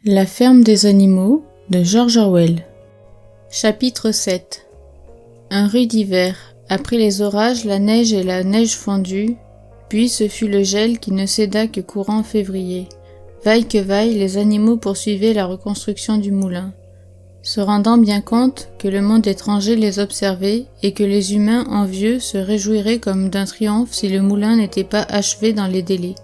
La ferme des animaux de George Orwell. Chapitre 7. Un rude hiver. Après les orages, la neige et la neige fondue, puis ce fut le gel qui ne céda que courant février. Vaille que vaille, les animaux poursuivaient la reconstruction du moulin, se rendant bien compte que le monde étranger les observait et que les humains envieux se réjouiraient comme d'un triomphe si le moulin n'était pas achevé dans les délais.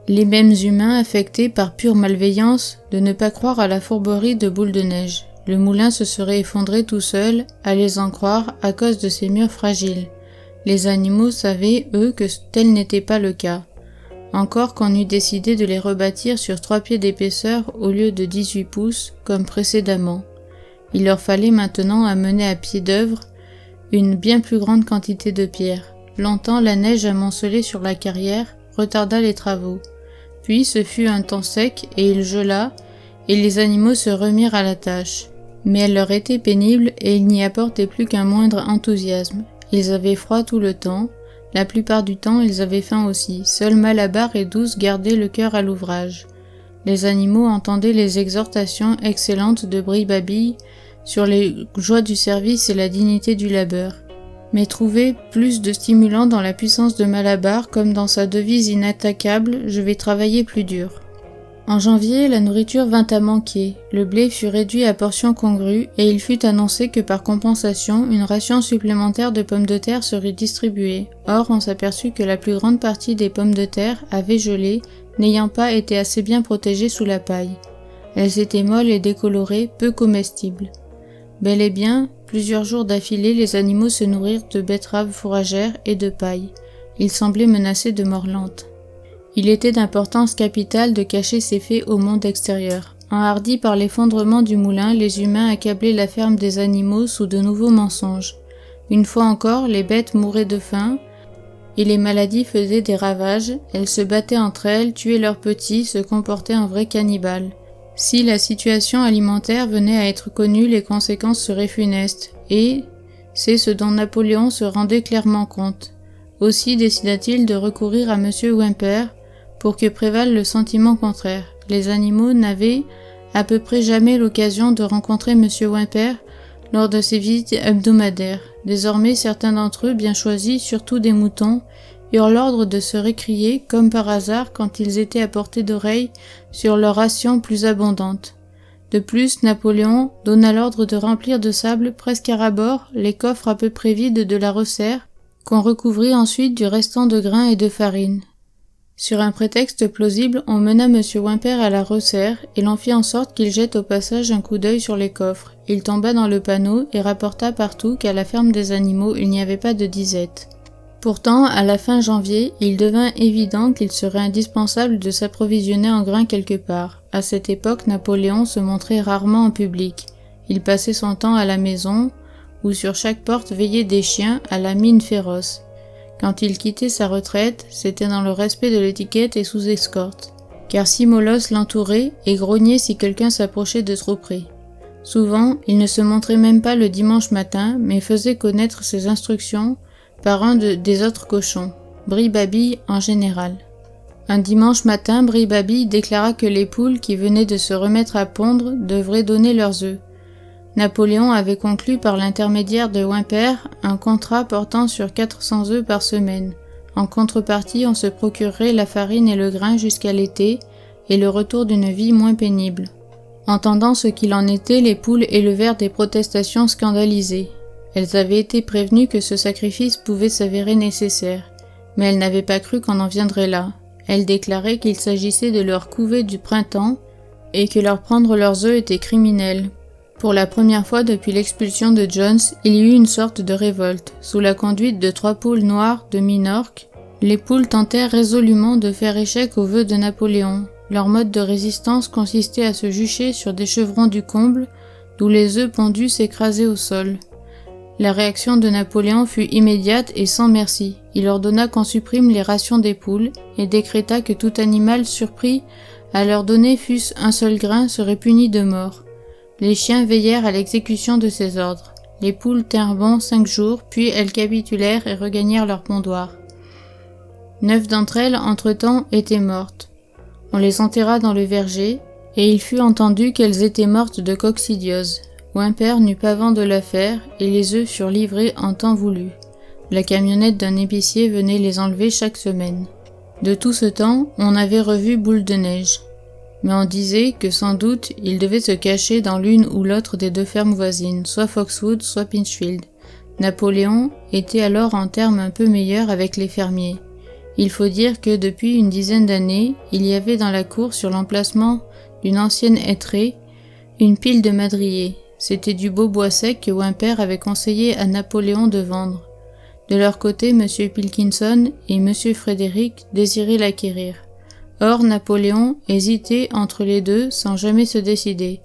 Les mêmes humains affectés par pure malveillance de ne pas croire à la fourberie de Boule de Neige. Le moulin se serait effondré tout seul, allez en croire, à cause de ses murs fragiles. Les animaux savaient, eux, que tel n'était pas le cas. Encore qu'on eût décidé de les rebâtir sur 3 pieds d'épaisseur au lieu de 18 pouces, comme précédemment. Il leur fallait maintenant amener à pied d'œuvre une bien plus grande quantité de pierres. Longtemps, la neige amoncelée sur la carrière retarda les travaux. Puis ce fut un temps sec et il gela, et les animaux se remirent à la tâche. Mais elle leur était pénible et ils n'y apportaient plus qu'un moindre enthousiasme. Ils avaient froid tout le temps, la plupart du temps ils avaient faim aussi. Seul Malabar et Douce gardaient le cœur à l'ouvrage. Les animaux entendaient les exhortations excellentes de Bri-Babi sur les joies du service et la dignité du labeur, mais trouvaient plus de stimulant dans la puissance de Malabar comme dans sa devise inattaquable « Je vais travailler plus dur ». En janvier, la nourriture vint à manquer, le blé fut réduit à portions congrues et il fut annoncé que par compensation, une ration supplémentaire de pommes de terre serait distribuée. Or, on s'aperçut que la plus grande partie des pommes de terre avaient gelé, n'ayant pas été assez bien protégées sous la paille. Elles étaient molles et décolorées, peu comestibles. Bel et bien, plusieurs jours d'affilée, les animaux se nourrirent de betteraves fourragères et de paille. Ils semblaient menacés de mort lente. Il était d'importance capitale de cacher ces faits au monde extérieur. Enhardis par l'effondrement du moulin, les humains accablaient la ferme des animaux sous de nouveaux mensonges. Une fois encore, les bêtes mouraient de faim et les maladies faisaient des ravages. Elles se battaient entre elles, tuaient leurs petits, se comportaient en vrais cannibales. Si la situation alimentaire venait à être connue, les conséquences seraient funestes, et c'est ce dont Napoléon se rendait clairement compte. Aussi décida-t-il de recourir à M. Whymper pour que prévale le sentiment contraire. Les animaux n'avaient à peu près jamais l'occasion de rencontrer M. Whymper lors de ses visites hebdomadaires. Désormais, certains d'entre eux, bien choisis, surtout des moutons, eurent l'ordre de se récrier, comme par hasard, quand ils étaient à portée d'oreille, sur leur ration plus abondante. De plus, Napoléon donna l'ordre de remplir de sable presque à ras-bord les coffres à peu près vides de la resserre, qu'on recouvrit ensuite du restant de grains et de farine. Sur un prétexte plausible, on mena M. Whymper à la resserre et l'on fit en sorte qu'il jette au passage un coup d'œil sur les coffres. Il tomba dans le panneau et rapporta partout qu'à la ferme des animaux il n'y avait pas de disette. Pourtant, à la fin janvier, il devint évident qu'il serait indispensable de s'approvisionner en grains quelque part. À cette époque, Napoléon se montrait rarement en public. Il passait son temps à la maison, où sur chaque porte veillaient des chiens à la mine féroce. Quand il quittait sa retraite, c'était dans le respect de l'étiquette et sous escorte, car six molosses l'entouraient et grognaient si quelqu'un s'approchait de trop près. Souvent, il ne se montrait même pas le dimanche matin, mais faisait connaître ses instructions par un des autres cochons, Bri-Babi en général. Un dimanche matin, Bri-Babi déclara que les poules qui venaient de se remettre à pondre devraient donner leurs œufs. Napoléon avait conclu par l'intermédiaire de Whymper un contrat portant sur 400 œufs par semaine. En contrepartie, on se procurerait la farine et le grain jusqu'à l'été et le retour d'une vie moins pénible. Entendant ce qu'il en était, les poules élevèrent des protestations scandalisées. Elles avaient été prévenues que ce sacrifice pouvait s'avérer nécessaire, mais elles n'avaient pas cru qu'on en viendrait là. Elles déclaraient qu'il s'agissait de leur couvée du printemps et que leur prendre leurs œufs était criminel. Pour la première fois depuis l'expulsion de Jones, il y eut une sorte de révolte. Sous la conduite de 3 poules noires de Minorque, les poules tentèrent résolument de faire échec aux vœux de Napoléon. Leur mode de résistance consistait à se jucher sur des chevrons du comble, d'où les œufs pondus s'écrasaient au sol. La réaction de Napoléon fut immédiate et sans merci. Il ordonna qu'on supprime les rations des poules et décréta que tout animal surpris à leur donner fût-ce un seul grain serait puni de mort. Les chiens veillèrent à l'exécution de ces ordres. Les poules tinrent bon 5 jours, puis elles capitulèrent et regagnèrent leur pondoir. 9 d'entre elles, entre-temps, étaient mortes. On les enterra dans le verger, Et il fut entendu qu'elles étaient mortes de coccidiose. Whymper n'eut pas vent de l'affaire, et les œufs furent livrés en temps voulu. La camionnette d'un épicier venait les enlever chaque semaine. De tout ce temps, on avait revu Boule de Neige. Mais on disait que sans doute il devait se cacher dans l'une ou l'autre des 2 fermes voisines, soit Foxwood, soit Pinchfield. Napoléon était alors en termes un peu meilleurs avec les fermiers. Il faut dire que depuis une dizaine d'années, il y avait dans la cour sur l'emplacement d'une ancienne hêtraie une pile de madriers. C'était du beau bois sec que Whymper avait conseillé à Napoléon de vendre. De leur côté, M. Pilkington et M. Frédéric désiraient l'acquérir. Or, Napoléon hésitait entre les deux sans jamais se décider.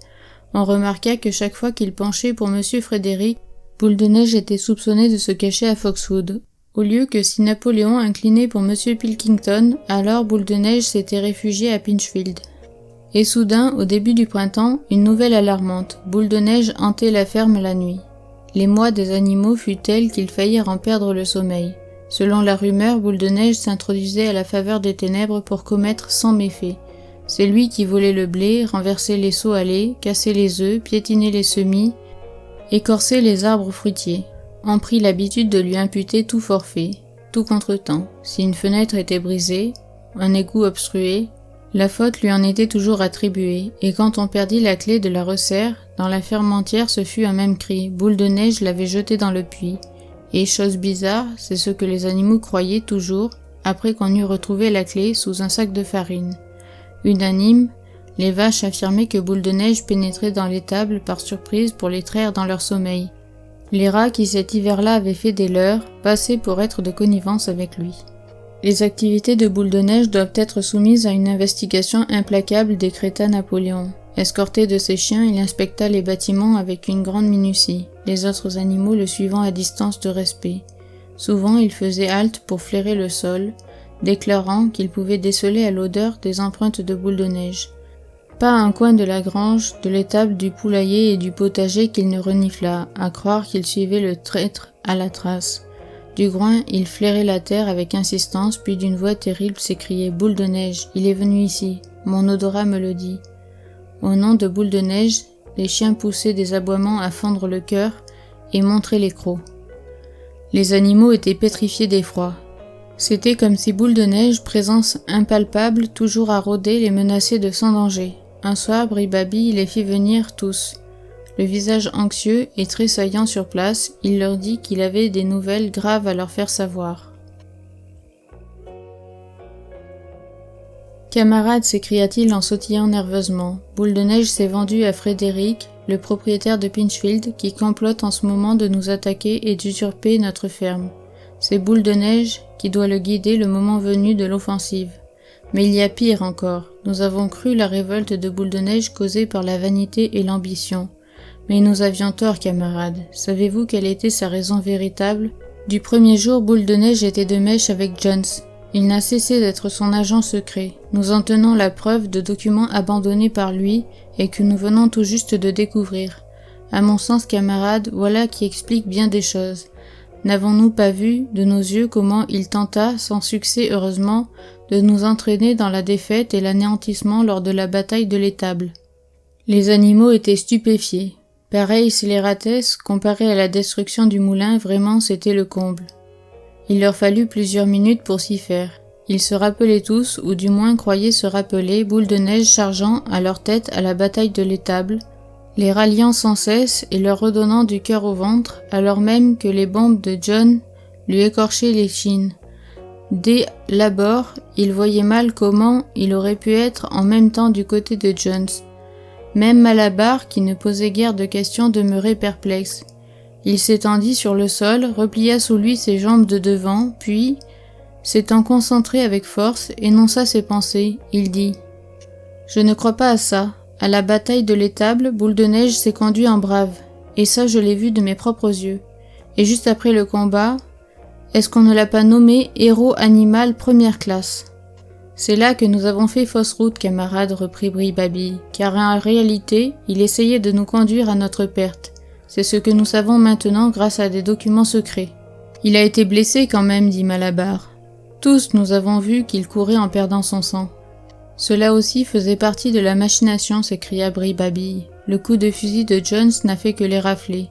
On remarqua que chaque fois qu'il penchait pour M. Frédéric, Boule de Neige était soupçonné de se cacher à Foxwood. Au lieu que si Napoléon inclinait pour M. Pilkington, alors Boule de Neige s'était réfugié à Pinchfield. Et soudain, au début du printemps, une nouvelle alarmante. Boule de Neige hantait la ferme la nuit. L'émoi des animaux fut tel qu'ils faillirent en perdre le sommeil. Selon la rumeur, Boule de Neige s'introduisait à la faveur des ténèbres pour commettre 100 méfaits. C'est lui qui volait le blé, renversait les seaux à lait, cassait les œufs, piétinait les semis, écorçait les arbres fruitiers. On prit l'habitude de lui imputer tout forfait, tout contretemps. Si une fenêtre était brisée, un égout obstrué, la faute lui en était toujours attribuée, et quand on perdit la clé de la resserre, dans la ferme entière ce fut un même cri. Boule de Neige l'avait jeté dans le puits. Et chose bizarre, c'est ce que les animaux croyaient toujours, après qu'on eut retrouvé la clé sous un sac de farine. Unanimes, les vaches affirmaient que Boule de Neige pénétrait dans l'étable par surprise pour les traire dans leur sommeil. Les rats qui cet hiver-là avaient fait des leurs passaient pour être de connivence avec lui. Les activités de Boule de Neige doivent être soumises à une investigation implacable, décréta Napoléon. Escorté de ses chiens, il inspecta les bâtiments avec une grande minutie, les autres animaux le suivant à distance de respect. Souvent, il faisait halte pour flairer le sol, déclarant qu'il pouvait déceler à l'odeur des empreintes de Boule de Neige. Pas un coin de la grange, de l'étable, du poulailler et du potager qu'il ne renifla, à croire qu'il suivait le traître à la trace. Du groin, il flairait la terre avec insistance, puis d'une voix terrible s'écriait « Boule de Neige, il est venu ici, mon odorat me le dit ». Au nom de Boule de Neige, les chiens poussaient des aboiements à fendre le cœur et montraient les crocs. Les animaux étaient pétrifiés d'effroi. C'était comme si Boule de Neige, présence impalpable, toujours à rôder, les menaçait de sans danger. Un soir, Bribabi les fit venir tous. Le visage anxieux et tressaillant sur place, il leur dit qu'il avait des nouvelles graves à leur faire savoir. « Camarades, s'écria-t-il en sautillant nerveusement, Boule de Neige s'est vendu à Frédéric, le propriétaire de Pinchfield, qui complote en ce moment de nous attaquer et d'usurper notre ferme. C'est Boule de Neige qui doit le guider le moment venu de l'offensive. Mais il y a pire encore. Nous avons cru la révolte de Boule de Neige causée par la vanité et l'ambition. Mais nous avions tort, camarades. Savez-vous quelle était sa raison véritable ? Du premier jour, Boule de Neige était de mèche avec Jones. Il n'a cessé d'être son agent secret. Nous en tenons la preuve de documents abandonnés par lui et que nous venons tout juste de découvrir. À mon sens, camarades, voilà qui explique bien des choses. N'avons-nous pas vu, de nos yeux, comment il tenta, sans succès heureusement, de nous entraîner dans la défaite et l'anéantissement lors de la bataille de l'étable ? Les animaux étaient stupéfiés. Pareil scélératesse, comparé à la destruction du moulin, vraiment c'était le comble. Il leur fallut plusieurs minutes pour s'y faire. Ils se rappelaient tous, ou du moins croyaient se rappeler, Boule de Neige chargeant à leur tête à la bataille de l'étable, les ralliant sans cesse et leur redonnant du cœur au ventre, alors même que les bombes de John lui écorchaient les chines. Dès l'abord, il voyait mal comment il aurait pu être en même temps du côté de Jones. Même Malabar, qui ne posait guère de questions, demeurait perplexe. Il s'étendit sur le sol, replia sous lui ses jambes de devant, puis, s'étant concentré avec force, énonça ses pensées. Il dit « Je ne crois pas à ça. À la bataille de l'étable, Boule de Neige s'est conduit en brave, et ça je l'ai vu de mes propres yeux. Et juste après le combat, est-ce qu'on ne l'a pas nommé héros animal première classe ? C'est là que nous avons fait fausse route, camarades, reprit Bribabi, car en réalité, il essayait de nous conduire à notre perte. C'est ce que nous savons maintenant grâce à des documents secrets. Il a été blessé quand même, dit Malabar. Tous nous avons vu qu'il courait en perdant son sang. Cela aussi faisait partie de la machination, s'écria Bribabille. Le coup de fusil de Jones n'a fait que les rafler.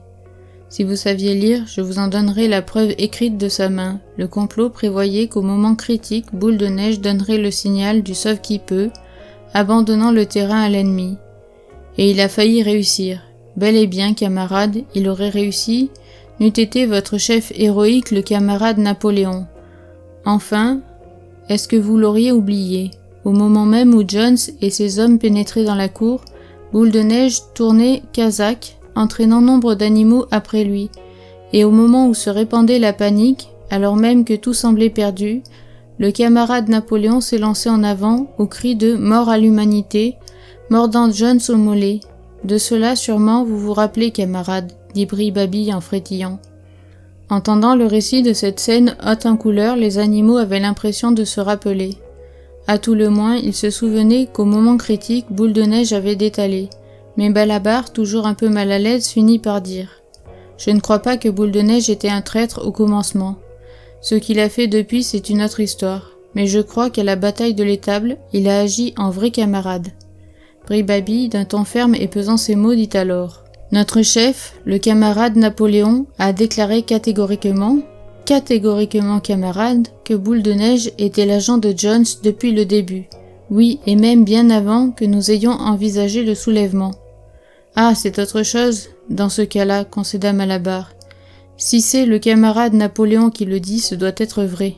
Si vous saviez lire, je vous en donnerais la preuve écrite de sa main. Le complot prévoyait qu'au moment critique, Boule de Neige donnerait le signal du sauve-qui-peut, abandonnant le terrain à l'ennemi. Et il a failli réussir. Bel et bien, camarade, il aurait réussi, n'eût été votre chef héroïque le camarade Napoléon. Enfin, est-ce que vous l'auriez oublié? Au moment même où Jones et ses hommes pénétraient dans la cour, Boule de Neige tournait Casaque, entraînant nombre d'animaux après lui, et au moment où se répandait la panique, alors même que tout semblait perdu, le camarade Napoléon s'élançait en avant au cri de « Mort à l'humanité », mordant Jones au mollet. De cela sûrement vous vous rappelez, camarade, dit Bribabille en frétillant. Entendant le récit de cette scène haute en couleurs, les animaux avaient l'impression de se rappeler. À tout le moins, ils se souvenaient qu'au moment critique, Boule de Neige avait détalé. Mais Malabar, toujours un peu mal à l'aise, finit par dire « Je ne crois pas que Boule de Neige était un traître au commencement. Ce qu'il a fait depuis, c'est une autre histoire. Mais je crois qu'à la bataille de l'étable, il a agi en vrai camarade. » Bribabille, d'un ton ferme et pesant ses mots, dit alors « Notre chef, le camarade Napoléon, a déclaré catégoriquement, camarade, que Boule de Neige était l'agent de Jones depuis le début. Oui, et même bien avant que nous ayons envisagé le soulèvement. » « Ah, c'est autre chose, dans ce cas-là, concéda Malabar. Si c'est le camarade Napoléon qui le dit, ce doit être vrai. »«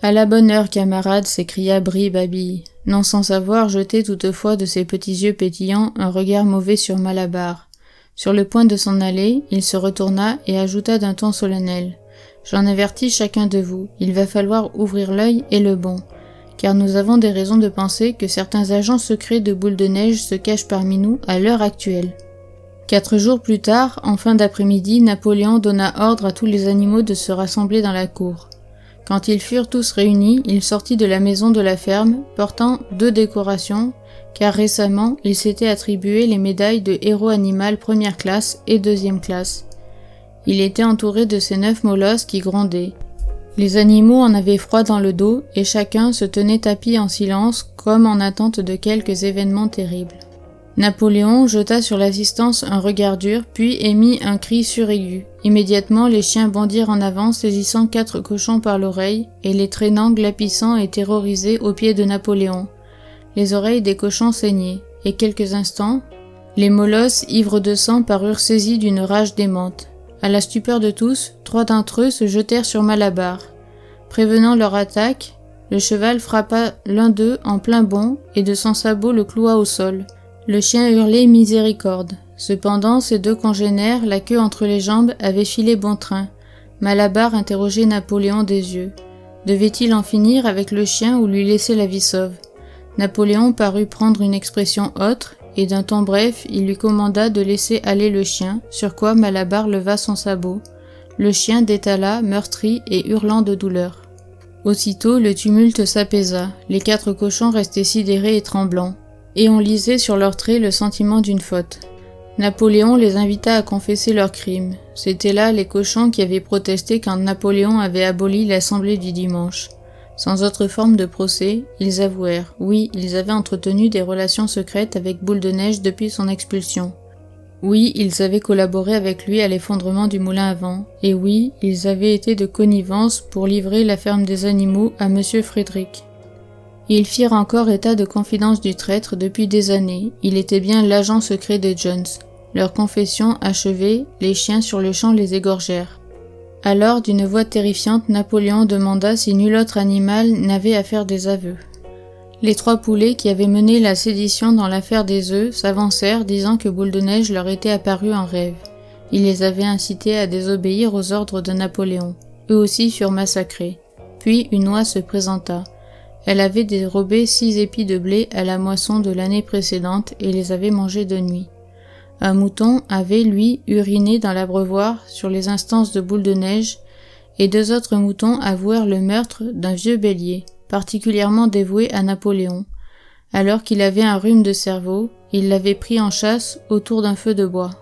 À la bonne heure, camarade, s'écria Bribabille, non sans savoir jeter toutefois de ses petits yeux pétillants un regard mauvais sur Malabar. Sur le point de s'en aller, il se retourna et ajouta d'un ton solennel. « J'en avertis chacun de vous, il va falloir ouvrir l'œil et le bon. Car nous avons des raisons de penser que certains agents secrets de Boule de Neige se cachent parmi nous à l'heure actuelle. » 4 jours plus tard, en fin d'après-midi, Napoléon donna ordre à tous les animaux de se rassembler dans la cour. Quand ils furent tous réunis, il sortit de la maison de la ferme, portant 2 décorations, car récemment, il s'était attribué les médailles de héros animal première classe et deuxième classe. Il était entouré de ses 9 molosses qui grondaient. Les animaux en avaient froid dans le dos et chacun se tenait tapi en silence comme en attente de quelques événements terribles. Napoléon jeta sur l'assistance un regard dur puis émit un cri suraigu. Immédiatement les chiens bondirent en avant saisissant 4 cochons par l'oreille et les traînant glapissants et terrorisés aux pieds de Napoléon. Les oreilles des cochons saignaient et quelques instants, les molosses ivres de sang parurent saisis d'une rage démente. À la stupeur de tous, 3 d'entre eux se jetèrent sur Malabar. Prévenant leur attaque, le cheval frappa l'un d'eux en plein bond et de son sabot le cloua au sol. Le chien hurlait miséricorde. Cependant, ses 2 congénères, la queue entre les jambes, avaient filé bon train. Malabar interrogeait Napoléon des yeux. Devait-il en finir avec le chien ou lui laisser la vie sauve? Napoléon parut prendre une expression autre, et d'un ton bref, il lui commanda de laisser aller le chien, sur quoi Malabar leva son sabot. Le chien détala, meurtri et hurlant de douleur. Aussitôt, le tumulte s'apaisa, les 4 cochons restaient sidérés et tremblants, et on lisait sur leurs traits le sentiment d'une faute. Napoléon les invita à confesser leurs crimes. C'étaient là les cochons qui avaient protesté quand Napoléon avait aboli l'assemblée du dimanche. Sans autre forme de procès, ils avouèrent, oui, ils avaient entretenu des relations secrètes avec Boule de Neige depuis son expulsion. Oui, ils avaient collaboré avec lui à l'effondrement du moulin à vent, et oui, ils avaient été de connivence pour livrer la ferme des animaux à Monsieur Frédéric. Ils firent encore état de confidence du traître depuis des années, il était bien l'agent secret de Jones. Leur confession achevée, les chiens sur le champ les égorgèrent. Alors, d'une voix terrifiante, Napoléon demanda si nul autre animal n'avait à faire des aveux. Les 3 poulets qui avaient mené la sédition dans l'affaire des œufs s'avancèrent disant que Boule de Neige leur était apparu en rêve. Il les avait incités à désobéir aux ordres de Napoléon. Eux aussi furent massacrés. Puis une oie se présenta. Elle avait dérobé 6 épis de blé à la moisson de l'année précédente et les avait mangés de nuit. Un mouton avait, lui, uriné dans l'abreuvoir sur les instances de Boule de Neige, et 2 autres moutons avouèrent le meurtre d'un vieux bélier, particulièrement dévoué à Napoléon. Alors qu'il avait un rhume de cerveau, il l'avait pris en chasse autour d'un feu de bois.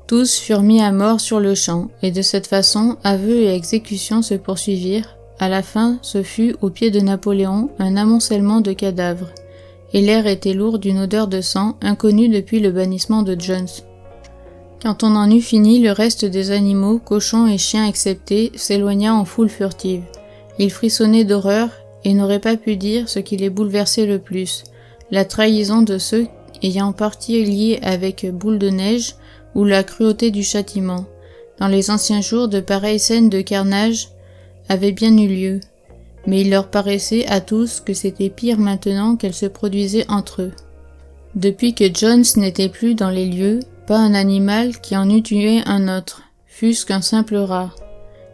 Tous furent mis à mort sur le champ, et de cette façon, aveux et exécutions se poursuivirent, À la fin, ce fut, au pied de Napoléon, un amoncellement de cadavres, et l'air était lourd d'une odeur de sang inconnue depuis le bannissement de Jones. Quand on en eut fini, le reste des animaux, cochons et chiens exceptés, s'éloigna en foule furtive. Ils frissonnaient d'horreur et n'auraient pas pu dire ce qui les bouleversait le plus, la trahison de ceux ayant partie liée avec Boule de Neige ou la cruauté du châtiment. Dans les anciens jours, de pareilles scènes de carnage avaient bien eu lieu, mais il leur paraissait à tous que c'était pire maintenant qu'elles se produisaient entre eux. Depuis que Jones n'était plus dans les lieux, pas un animal qui en eût tué un autre, fût-ce qu'un simple rat.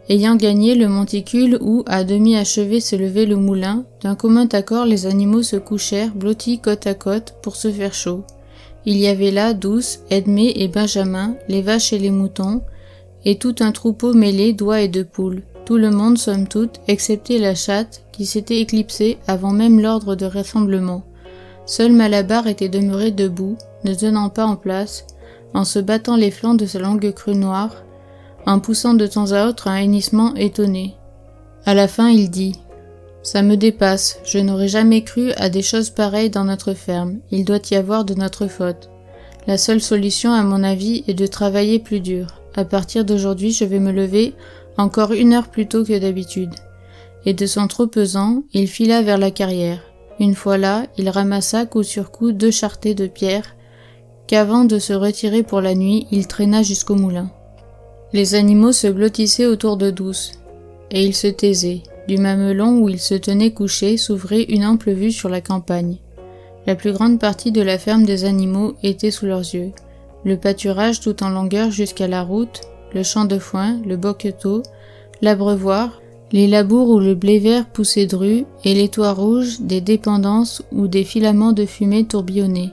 Ayant gagné le monticule où, à demi achevé, s'élevait le moulin, d'un commun accord les animaux se couchèrent, blottis côte à côte, pour se faire chaud. Il y avait là Douce, Edmé et Benjamin, les vaches et les moutons, et tout un troupeau mêlé d'oies et de poules. Tout le monde, somme toute, excepté la chatte, qui s'était éclipsée avant même l'ordre de rassemblement. Seul Malabar était demeuré debout, ne tenant pas en place, en se battant les flancs de sa longue crue noire, en poussant de temps à autre un hennissement étonné. À la fin, il dit « Ça me dépasse, je n'aurais jamais cru à des choses pareilles dans notre ferme, il doit y avoir de notre faute. La seule solution, à mon avis, est de travailler plus dur. À partir d'aujourd'hui, je vais me lever encore 1 heure plus tôt que d'habitude. » Et de son trop pesant, il fila vers la carrière. Une fois là, il ramassa coup sur coup 2 charretées de pierre, qu'avant de se retirer pour la nuit, il traîna jusqu'au moulin. Les animaux se blottissaient autour de Douce, et ils se taisaient. Du mamelon où ils se tenaient couchés s'ouvrait une ample vue sur la campagne. La plus grande partie de la ferme des animaux était sous leurs yeux. Le pâturage tout en longueur jusqu'à la route, le champ de foin, le boqueteau, l'abreuvoir, les labours où le blé vert poussait dru et les toits rouges des dépendances où des filaments de fumée tourbillonnaient.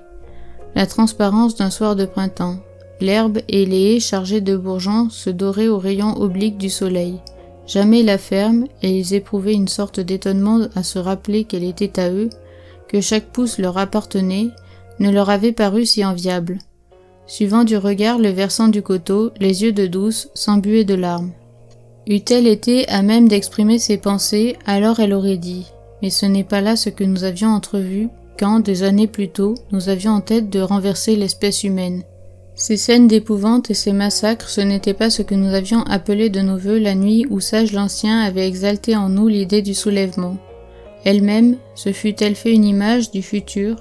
La transparence d'un soir de printemps. L'herbe et les haies chargées de bourgeons se doraient aux rayons obliques du soleil. Jamais la ferme, et ils éprouvaient une sorte d'étonnement à se rappeler qu'elle était à eux, que chaque pouce leur appartenait, ne leur avait paru si enviable. Suivant du regard le versant du coteau, les yeux de Douce s'embuaient de larmes. Eût-elle été à même d'exprimer ses pensées, alors elle aurait dit « Mais ce n'est pas là ce que nous avions entrevu quand, des années plus tôt, nous avions en tête de renverser l'espèce humaine. Ces scènes d'épouvante et ces massacres, ce n'était pas ce que nous avions appelé de nos vœux la nuit où Sage l'Ancien avait exalté en nous l'idée du soulèvement. Elle-même, se fût-elle fait une image du futur,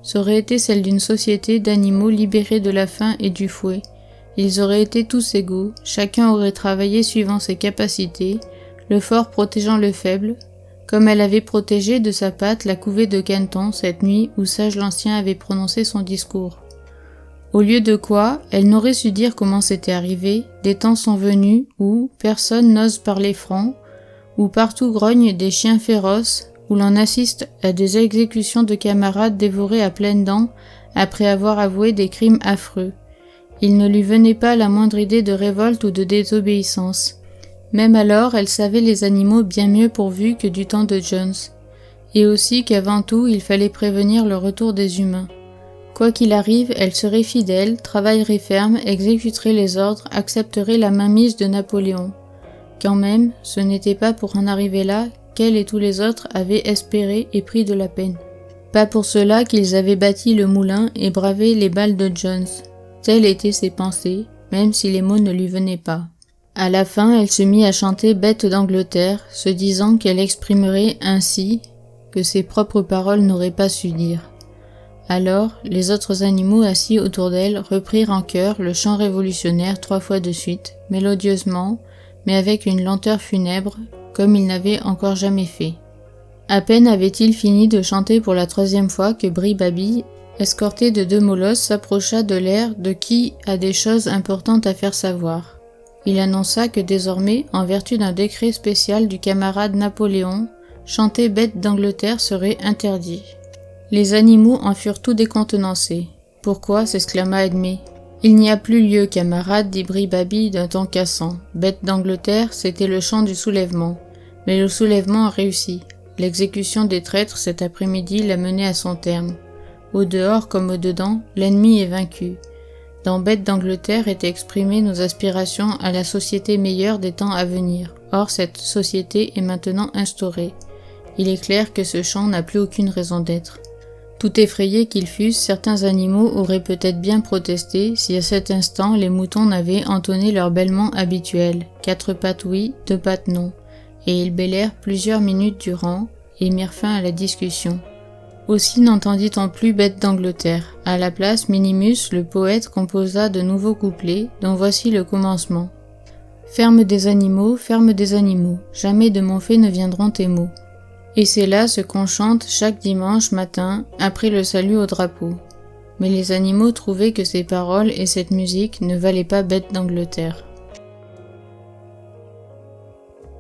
serait été celle d'une société d'animaux libérés de la faim et du fouet. Ils auraient été tous égaux, chacun aurait travaillé suivant ses capacités, le fort protégeant le faible, comme elle avait protégé de sa patte la couvée de Canton cette nuit où Sage l'Ancien avait prononcé son discours. Au lieu de quoi, elle n'aurait su dire comment c'était arrivé, des temps sont venus où personne n'ose parler franc, où partout grognent des chiens féroces, où l'on assiste à des exécutions de camarades dévorés à pleines dents après avoir avoué des crimes affreux. Il ne lui venait pas la moindre idée de révolte ou de désobéissance. Même alors, elle savait les animaux bien mieux pourvus que du temps de Jones, et aussi qu'avant tout, il fallait prévenir le retour des humains. Quoi qu'il arrive, elle serait fidèle, travaillerait ferme, exécuterait les ordres, accepterait la mainmise de Napoléon. Quand même, ce n'était pas pour en arriver là qu'elle et tous les autres avaient espéré et pris de la peine. Pas pour cela qu'ils avaient bâti le moulin et bravé les balles de Jones. Telles étaient ses pensées, même si les mots ne lui venaient pas. À la fin, elle se mit à chanter Bête d'Angleterre, se disant qu'elle exprimerait ainsi que ses propres paroles n'auraient pas su dire. Alors, les autres animaux assis autour d'elle reprirent en chœur le chant révolutionnaire 3 fois de suite, mélodieusement, mais avec une lenteur funèbre, comme ils n'avaient encore jamais fait. À peine avait-il fini de chanter pour la 3e fois que Bri-Babi, escorté de 2 molosses, s'approcha de l'air de qui a des choses importantes à faire savoir. Il annonça que désormais, en vertu d'un décret spécial du camarade Napoléon, chanter Bête d'Angleterre serait interdit. Les animaux en furent tout décontenancés. « Pourquoi » s'exclama Edmé. « Il n'y a plus lieu, camarade, dit Bri-Babi d'un ton cassant. Bête d'Angleterre, c'était le chant du soulèvement. Mais le soulèvement a réussi. L'exécution des traîtres cet après-midi l'a mené à son terme. Au dehors comme au dedans, l'ennemi est vaincu. Dans Bête d'Angleterre étaient exprimées nos aspirations à la société meilleure des temps à venir. Or, cette société est maintenant instaurée. Il est clair que ce chant n'a plus aucune raison d'être. Tout effrayés qu'ils fussent, certains animaux auraient peut-être bien protesté si à cet instant les moutons n'avaient entonné leur bêlement habituel, 4 pattes oui, 2 pattes non, et ils bêlèrent plusieurs minutes durant et mirent fin à la discussion. Aussi n'entendit-on plus Bête d'Angleterre. À la place, Minimus, le poète, composa de nouveaux couplets, dont voici le commencement. Ferme des animaux, jamais de mon fait ne viendront tes mots. Et c'est là ce qu'on chante chaque dimanche matin, après le salut au drapeau. Mais les animaux trouvaient que ces paroles et cette musique ne valaient pas Bête d'Angleterre.